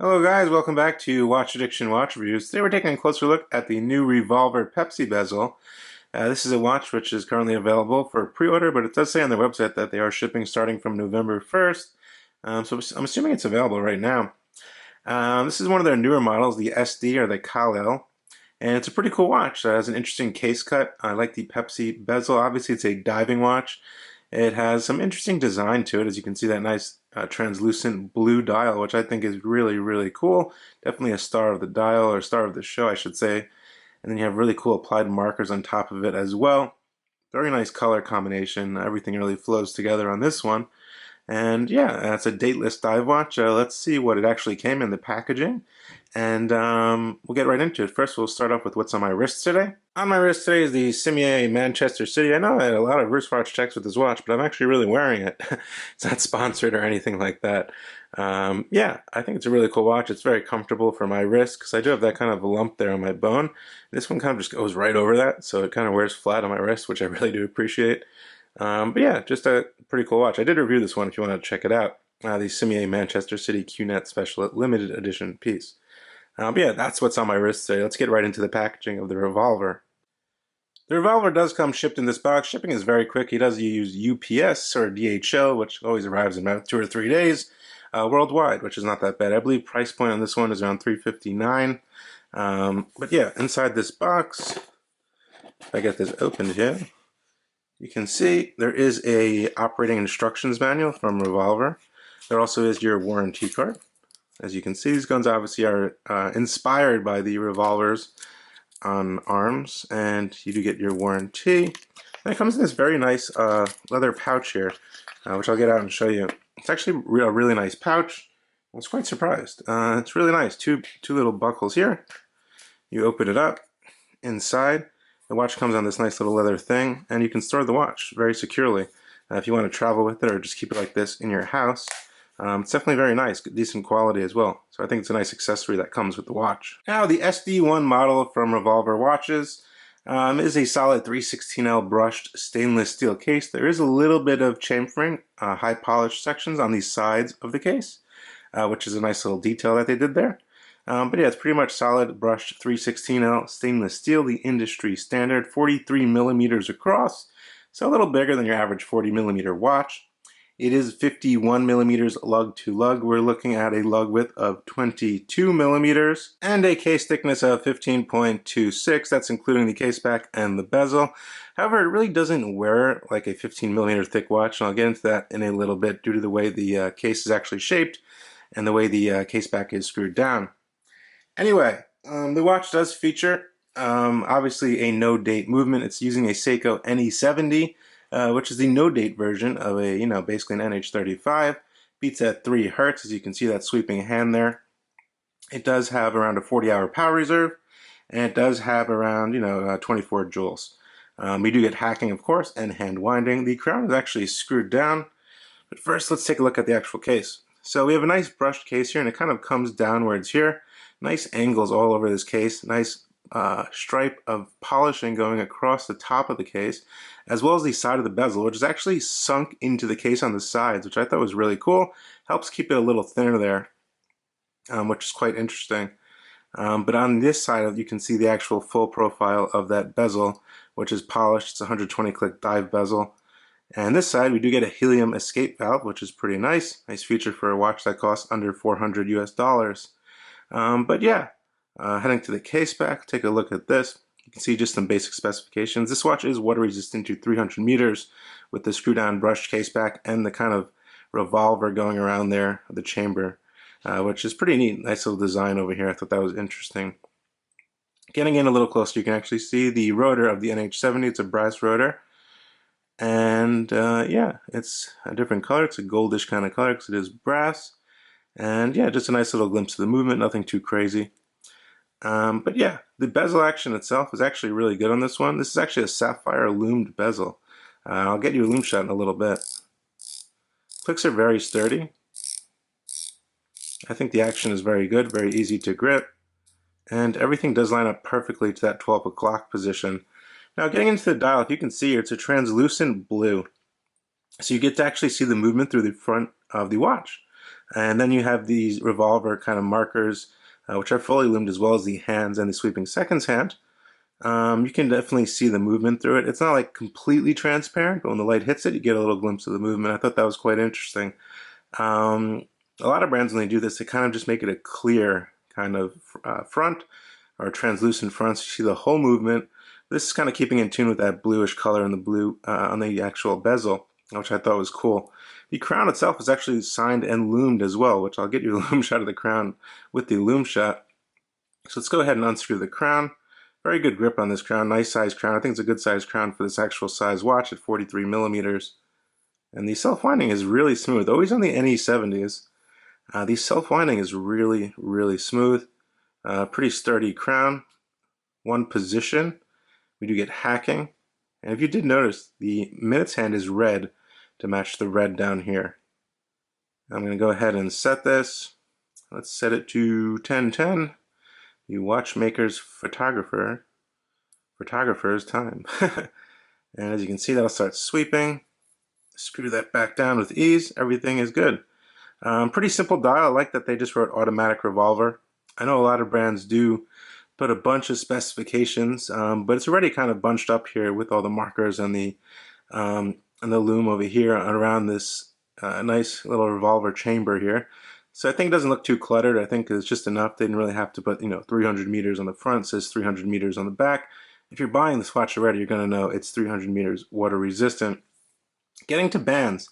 Hello guys, welcome back to Watch Addiction Watch Reviews. Today we're taking a closer look at the new Revolver Pepsi Bezel. This is a watch which is currently available for pre-order, but it does say on their website that they are shipping starting from November 1st. So I'm assuming it's available right now. This is one of their newer models, the SD or the Kal-El. And it's a pretty cool watch. It has an interesting case cut. I like the Pepsi Bezel. Obviously it's a diving watch. It has some interesting design to it. As you can see, that nice translucent blue dial, which I think is really cool. Definitely a star of the dial, or star of the show, I should say. And then you have really cool applied markers on top of it as well. Very nice color combination. Everything really flows together on this one. And yeah, it's a dateless dive watch. Let's see what it actually came in the packaging. And we'll get right into it. First, we'll start off with what's on my wrist today. On my wrist today is the Simier Manchester City. I know I had a lot of wristwatch checks with this watch, but I'm actually really wearing it. It's not sponsored or anything like that. Yeah, I think it's a really cool watch. It's very comfortable for my wrist because I do have that kind of a lump there on my bone. This one kind of just goes right over that, so it kind of wears flat on my wrist, which I really do appreciate. But yeah, just a pretty cool watch. I did review this one if you want to check it out. The Simier Manchester City QNet Special Limited Edition piece. But yeah, that's what's on my wrist today. Let's get right into the packaging of the Revolver. The Revolver does come shipped in this box. Shipping is very quick. He does use UPS or DHL, which always arrives in about 2 or 3 days worldwide, which is not that bad. I believe price point on this one is around $359. But yeah, inside this box, if I get this opened here, you can see there is a operating instructions manual from Revolver. There also is your warranty card. As you can see, these guns obviously are inspired by the revolvers on arms, and you do get your warranty. And it comes in this very nice leather pouch here, which I'll get out and show you. It's actually a really nice pouch. I was quite surprised. It's really nice. Two little buckles here. You open it up. Inside, the watch comes on this nice little leather thing, and you can store the watch very securely. If you want to travel with it or just keep it like this in your house, it's definitely very nice, decent quality as well. So I think it's a nice accessory that comes with the watch. Now the SD1 model from Revolver watches is a solid 316L brushed stainless steel case. There is a little bit of chamfering, high polished sections on the sides of the case, which is a nice little detail that they did there. But yeah, it's pretty much solid brushed 316L stainless steel, the industry standard, 43 millimeters across, so a little bigger than your average 40 millimeter watch. It is 51 millimeters lug to lug. We're looking at a lug width of 22 millimeters and a case thickness of 15.26. That's including the case back and the bezel. However, it really doesn't wear like a 15 millimeter thick watch, and I'll get into that in a little bit due to the way the case is actually shaped and the way the case back is screwed down. Anyway, the watch does feature obviously a no date movement. It's using a Seiko NE70. Which is the no-date version of a, basically an NH35. Beats at 3 Hertz, as you can see that sweeping hand there. It does have around a 40-hour power reserve, and it does have around, 24 joules. We do get hacking, of course, and hand winding. The crown is actually screwed down, but first let's take a look at the actual case. So we have a nice brushed case here, and it kind of comes downwards here. Nice angles all over this case, nice stripe of polishing going across the top of the case, as well as the side of the bezel, which is actually sunk into the case on the sides, which I thought was really cool. Helps keep it a little thinner there, which is quite interesting. But on this side, you can see the actual full profile of that bezel, which is polished. It's a 120 click dive bezel. And this side, we do get a helium escape valve, which is pretty nice. Nice feature for a watch that costs under $400 US. But yeah, heading to the case back, take a look at this. You can see just some basic specifications. This watch is water resistant to 300 meters with the screw down brushed case back and the kind of revolver going around there, the chamber, which is pretty neat. Nice little design over here. I thought that was interesting. Getting in a little closer, you can actually see the rotor of the NH70. It's a brass rotor. And yeah, it's a different color. It's a goldish kind of color because it is brass. And yeah, just a nice little glimpse of the movement, nothing too crazy. But yeah, the bezel action itself is actually really good on this one. This is actually a sapphire loomed bezel. I'll get you a loom shot in a little bit. Clicks are very sturdy. I think the action is very good, very easy to grip. And everything does line up perfectly to that 12 o'clock position. Now getting into the dial, if you can see here, it's a translucent blue. So you get to actually see the movement through the front of the watch. And then you have these revolver kind of markers, which are fully loomed, as well as the hands and the sweeping seconds hand. You can definitely see the movement through it. It's not like completely transparent, but when the light hits it, you get a little glimpse of the movement. I thought that was quite interesting. A lot of brands, when they do this, they kind of just make it a clear kind of front or translucent front, so you see the whole movement. This is kind of keeping in tune with that bluish color in the blue on the actual bezel, which I thought was cool. The crown itself is actually signed and loomed as well, which I'll get you a loom shot of the crown with the loom shot. So let's go ahead and unscrew the crown. Very good grip on this crown, nice size crown. I think it's a good size crown for this actual size watch at 43 millimeters. And the self-winding is really smooth, always on the NE70s. The self-winding is really, really smooth. Pretty sturdy crown. One position. We do get hacking. And if you did notice, the minutes hand is red to match the red down here. I'm going to go ahead and set this. Let's set it to 1010. The watchmaker's photographer's time. And as you can see, that'll start sweeping. Screw that back down with ease. Everything is good. Pretty simple dial. I like that they just wrote automatic revolver. I know a lot of brands do put a bunch of specifications, but it's already kind of bunched up here with all the markers and the loom over here around this nice little revolver chamber here. So I think it doesn't look too cluttered. I think it's just enough. They didn't really have to put, 300 meters on the front. It says 300 meters on the back. If you're buying this watch already, you're going to know it's 300 meters water resistant. Getting to bands.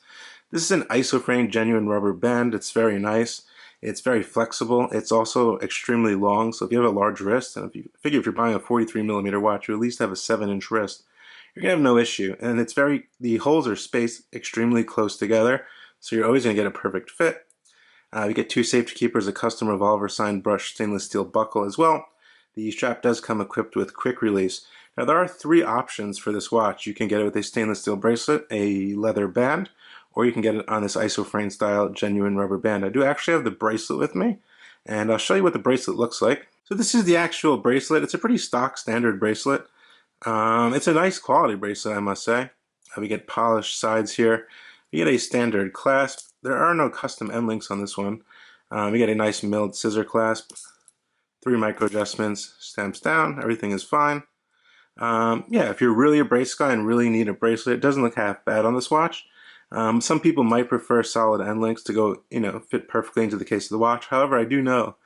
This is an isoframe genuine rubber band. It's very nice. It's very flexible. It's also extremely long. So if you have a large wrist, and if you're buying a 43 millimeter watch, you at least have a 7-inch wrist, you're going to have no issue. And the holes are spaced extremely close together. So you're always going to get a perfect fit. You get two safety keepers, a custom revolver signed brushed stainless steel buckle as well. The strap does come equipped with quick release. Now there are 3 options for this watch. You can get it with a stainless steel bracelet, a leather band, or you can get it on this isoframe style genuine rubber band. I do actually have the bracelet with me, and I'll show you what the bracelet looks like. So this is the actual bracelet. It's a pretty stock standard bracelet. It's a nice quality bracelet, I must say. We get polished sides here. We get a standard clasp. There are no custom end links on this one. We get a nice milled scissor clasp. 3 micro adjustments, stamps down, everything is fine. Yeah, if you're really a bracelet guy and really need a bracelet, it doesn't look half bad on this watch. Some people might prefer solid end links to go, fit perfectly into the case of the watch. However, I do know,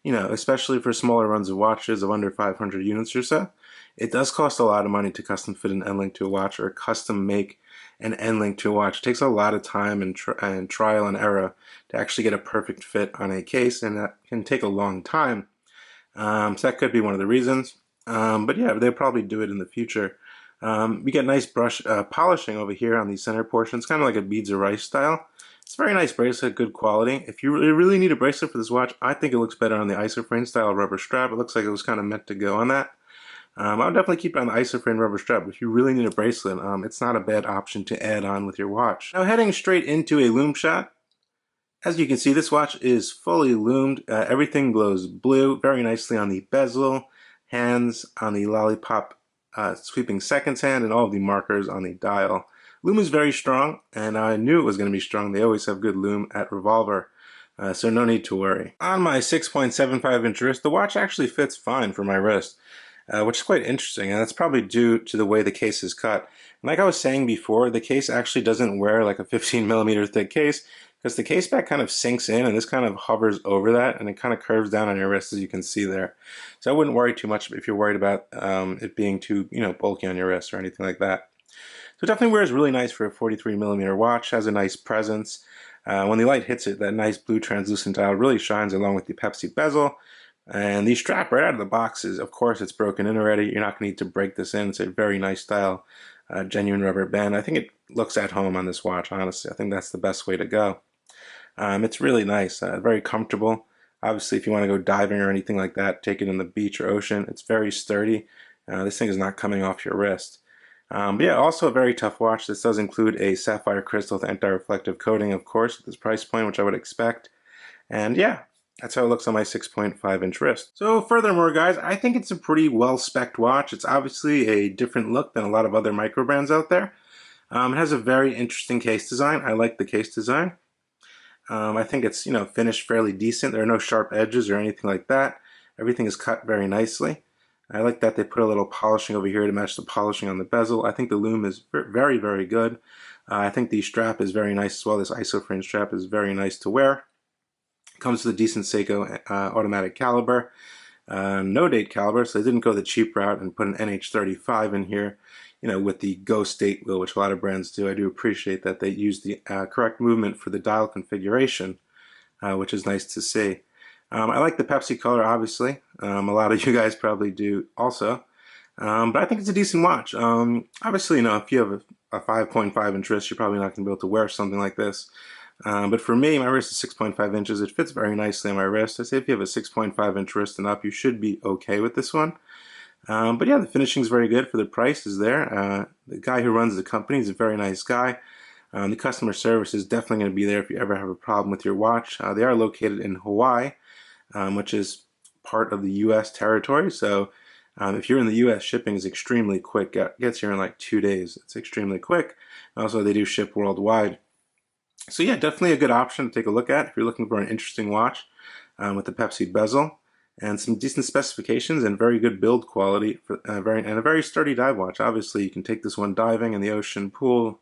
especially for smaller runs of watches of under 500 units or so, it does cost a lot of money to custom fit an end link to a watch or custom make an end link to a watch. It takes a lot of time and trial and error to actually get a perfect fit on a case, and that can take a long time. So that could be one of the reasons. But yeah, they'll probably do it in the future. We get nice brush polishing over here on the center portions, kind of like a beads of rice style. It's a very nice bracelet, good quality. If you really need a bracelet for this watch, I think it looks better on the isoframe style rubber strap. It looks like it was kind of meant to go on that. I would definitely keep it on the isoframe rubber strap. If you really need a bracelet, it's not a bad option to add on with your watch. Now heading straight into a loom shot. As you can see, this watch is fully loomed. Everything glows blue very nicely on the bezel, hands on the lollipop sweeping seconds hand, and all of the markers on the dial. Lume is very strong, and I knew it was going to be strong. They always have good lume at Revolver, so no need to worry. On my 6.75 inch wrist, the watch actually fits fine for my wrist, which is quite interesting, and that's probably due to the way the case is cut. And like I was saying before, the case actually doesn't wear like a 15 millimeter thick case, because the case back kind of sinks in, and this kind of hovers over that, and it kind of curves down on your wrist, as you can see there. So I wouldn't worry too much if you're worried about it being too, bulky on your wrist or anything like that. So it definitely wears really nice for a 43 millimeter watch. Has a nice presence. When the light hits it, that nice blue translucent dial really shines along with the Pepsi bezel. And the strap right out of the box is, of course, it's broken in already. You're not going to need to break this in. It's a very nice style, genuine rubber band. I think it looks at home on this watch, honestly. I think that's the best way to go. It's really nice, very comfortable. Obviously, if you want to go diving or anything like that, take it in the beach or ocean. It's very sturdy. This thing is not coming off your wrist. But yeah, also a very tough watch. This does include a sapphire crystal with anti-reflective coating, of course, at this price point, which I would expect. And yeah, that's how it looks on my 6.5 inch wrist. So furthermore, guys, I think it's a pretty well-spec'd watch. It's obviously a different look than a lot of other micro brands out there. It has a very interesting case design. I like the case design. I think it's, finished fairly decent. There are no sharp edges or anything like that. Everything is cut very nicely. I like that they put a little polishing over here to match the polishing on the bezel. I think the lume is very, very good. I think the strap is very nice as well. This isoframe strap is very nice to wear. It comes with a decent Seiko automatic caliber. No date caliber, so they didn't go the cheap route and put an NH35 in here, with the ghost date wheel, which a lot of brands do. I do appreciate that they use the correct movement for the dial configuration, which is nice to see. I like the Pepsi color, obviously. A lot of you guys probably do also. But I think it's a decent watch. Obviously, if you have a 5.5 inch wrist, you're probably not going to be able to wear something like this. But for me, my wrist is 6.5 inches. It fits very nicely on my wrist. I say if you have a 6.5 inch wrist and up, you should be okay with this one. But yeah, the finishing is very good for the price is there. The guy who runs the company is a very nice guy. The customer service is definitely going to be there if you ever have a problem with your watch. They are located in Hawaii, which is part of the U.S. territory. So if you're in the U.S., shipping is extremely quick. It gets here in like 2 days. It's extremely quick. Also, they do ship worldwide. So yeah, definitely a good option to take a look at if you're looking for an interesting watch with the Pepsi bezel and some decent specifications and very good build quality for, and a very sturdy dive watch. Obviously, you can take this one diving in the ocean, pool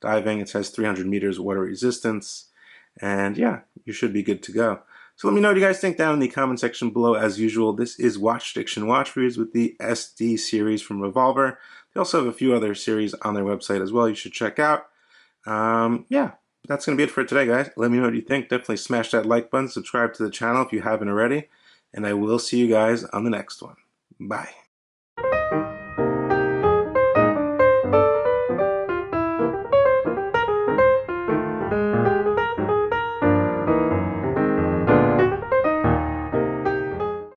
diving. It says 300 meters water resistance, and yeah, you should be good to go. So let me know what you guys think down in the comment section below. As usual, this is Watch Addiction Watch Reviews with the SD series from Revolver. They also have a few other series on their website as well you should check out. Yeah, that's going to be it for today, guys. Let me know what you think. Definitely smash that like button, subscribe to the channel if you haven't already, and I will see you guys on the next one. Bye.